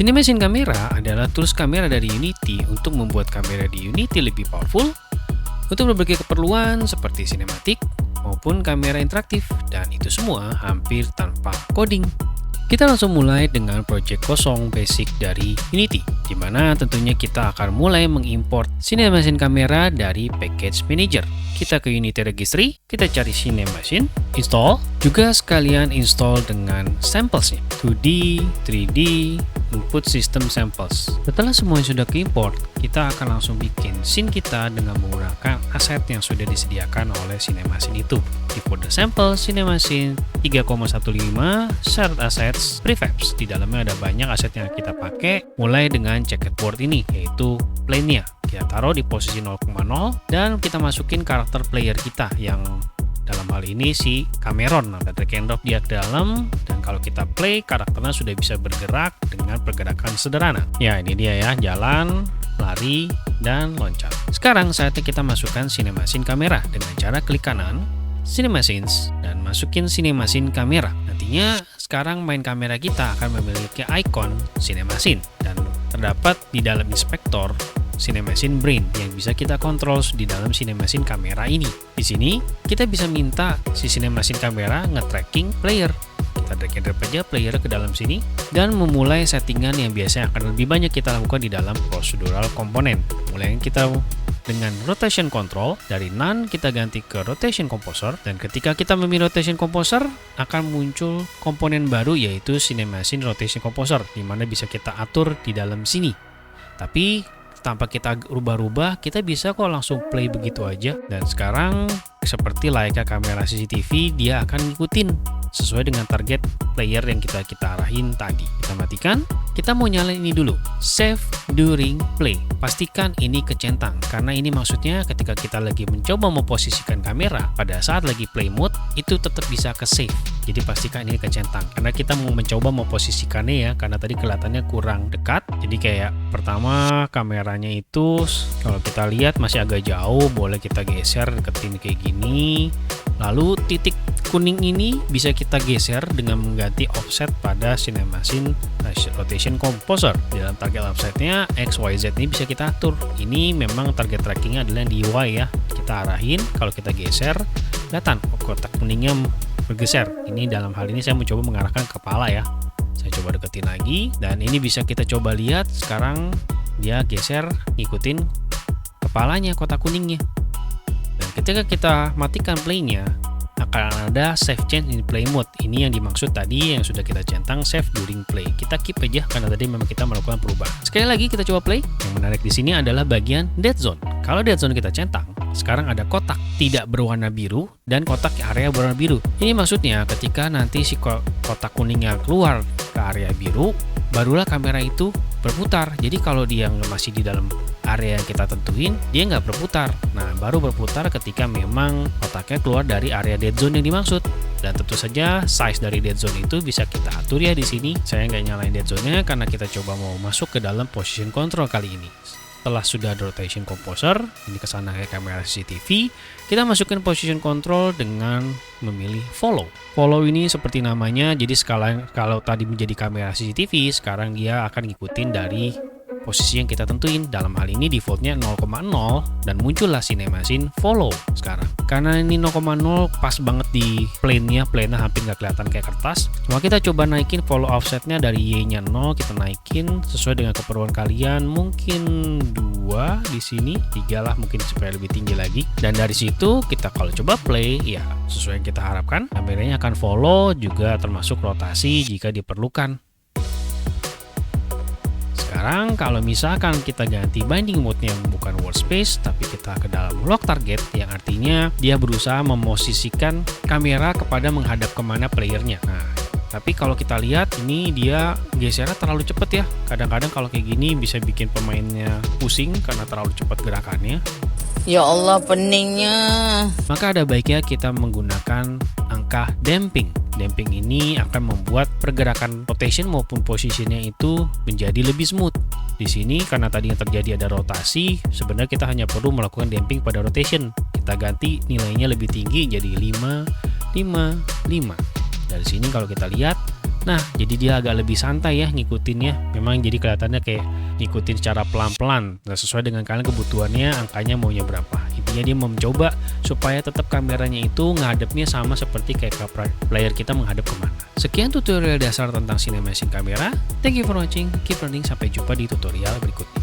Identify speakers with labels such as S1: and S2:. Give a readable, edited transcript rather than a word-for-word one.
S1: Cinemation Camera adalah tools kamera dari Unity untuk membuat kamera di Unity lebih powerful untuk berbagai keperluan seperti sinematik maupun kamera interaktif, dan itu semua hampir tanpa coding. Kita langsung mulai dengan project kosong basic dari Unity, di mana tentunya kita akan mulai mengimport Cinemation Camera dari Package Manager. Kita ke Unity Registry, kita cari Cinemation, install, juga sekalian install dengan samplesnya, 2D, 3D, input system samples. Setelah semuanya sudah keimport, kita akan langsung bikin scene kita dengan menggunakan aset yang sudah disediakan oleh Cinemation itu. Di folder sample Cinemation 3,15 shared assets prefabs. Di dalamnya ada banyak aset yang kita pakai, mulai dengan checkerboard ini, yaitu plane-nya. Kita taruh di posisi 0,0 dan kita masukin karakter player kita yang dalam hal ini si Cameron. Nah, drag and drop dia ke dalam, dan kalau kita play, karakternya sudah bisa bergerak dengan pergerakan sederhana. Ya, ini dia ya, jalan, lari, dan loncat. Sekarang saatnya kita masukkan Cinemation Camera dengan cara klik kanan, Cinemacines, dan masukin Cinemation Camera. Nantinya sekarang main kamera kita akan memiliki icon Cinemation, dan terdapat di dalam inspektor Cinemation Brain yang bisa kita kontrol di dalam Cinemation Camera ini. Di sini kita bisa minta si Cinemation Camera nge-tracking player. Kita drag and drop aja player ke dalam sini dan memulai settingan yang biasanya akan lebih banyak kita lakukan di dalam procedural komponen. Mulai kita dengan rotation control, dari none kita ganti ke rotation composer, dan ketika kita memilih rotation composer akan muncul komponen baru yaitu Cinemation rotation composer, di mana bisa kita atur di dalam sini. Tapi tanpa kita rubah-rubah, kita bisa kok langsung play begitu aja. Dan sekarang seperti layaknya kamera CCTV, dia akan ngikutin sesuai dengan target player yang kita arahin tadi. Kita matikan. Kita mau nyalain ini dulu, save during play. Pastikan ini kecentang, karena ini maksudnya ketika kita lagi mencoba memposisikan kamera pada saat lagi play mode, itu tetap bisa ke save. Jadi pastikan ini kecentang, karena kita mau mencoba memposisikannya ya, karena tadi kelihatannya kurang dekat. Jadi kayak pertama kameranya itu kalau kita lihat masih agak jauh, boleh kita geser deketin kayak gini. Lalu titik kuning ini bisa kita geser dengan mengganti offset pada Cinemation rotation composer. Di dalam target offsetnya XYZ ini bisa kita atur. Ini memang target trackingnya adalah di Y ya. Kita arahin, kalau kita geser, kelihatan kotak kuningnya bergeser. Ini dalam hal ini saya mencoba mengarahkan kepala ya. Saya coba deketin lagi, dan ini bisa kita coba lihat sekarang dia geser ngikutin kepalanya, kotak kuningnya. Dan ketika kita matikan playnya, akan ada save change in play mode. Ini yang dimaksud tadi yang sudah kita centang, save during play. Kita keep aja karena tadi memang kita melakukan perubahan. Sekali lagi kita coba play. Yang menarik di sini adalah bagian dead zone. Kalau dead zone kita centang, sekarang ada kotak tidak berwarna biru dan kotak area berwarna biru. Ini maksudnya ketika nanti si kotak kuningnya keluar ke area biru, barulah kamera itu berputar. Jadi kalau dia masih di dalam area yang kita tentuin, dia nggak berputar. Nah, baru berputar ketika memang kotaknya keluar dari area dead zone yang dimaksud. Dan tentu saja size dari dead zone itu bisa kita atur ya di sini. Saya nggak nyalain dead zone-nya karena kita coba mau masuk ke dalam position control kali ini. Setelah sudah ada rotation composer, ini kesana ke kamera CCTV, kita masukkan position control dengan memilih follow. Follow ini seperti namanya, jadi kalau tadi menjadi kamera CCTV, sekarang dia akan ngikutin dari posisi yang kita tentuin. Dalam hal ini defaultnya 0,0 dan muncullah Cinemation follow sekarang. Karena ini 0,0 pas banget di plane-nya hampir nggak kelihatan kayak kertas. Cuma kita coba naikin follow offsetnya dari Y-nya 0, kita naikin sesuai dengan keperluan kalian. Mungkin 2 di sini, 3 lah mungkin supaya lebih tinggi lagi. Dan dari situ kita kalau coba play, ya sesuai yang kita harapkan, kameranya akan follow juga termasuk rotasi jika diperlukan. Sekarang kalau misalkan kita ganti binding mode-nya bukan workspace tapi kita ke dalam lock target, yang artinya dia berusaha memosisikan kamera kepada menghadap kemana playernya. Nah, tapi kalau kita lihat ini dia gesernya terlalu cepat ya. Kadang-kadang kalau kayak gini bisa bikin pemainnya pusing karena terlalu cepat gerakannya.
S2: Ya Allah, peningnya.
S1: Maka ada baiknya kita menggunakan angka damping. Damping ini akan membuat pergerakan rotation maupun posisinya itu menjadi lebih smooth. Di sini karena tadi yang terjadi ada rotasi, sebenarnya kita hanya perlu melakukan damping pada rotation. Kita ganti nilainya lebih tinggi jadi 5, 5, 5. Dari sini kalau kita lihat Nah, jadi dia agak lebih santai ya ngikutinnya. Memang jadi kelihatannya kayak ngikutin secara pelan-pelan. Nah, sesuai dengan kalian kebutuhannya, angkanya maunya berapa. Intinya dia mencoba supaya tetap kameranya itu ngadepnya sama seperti kayak player kita menghadap kemana. Sekian tutorial dasar tentang CinemaSync kamera. Thank you for watching. Keep learning. Sampai jumpa di tutorial berikutnya.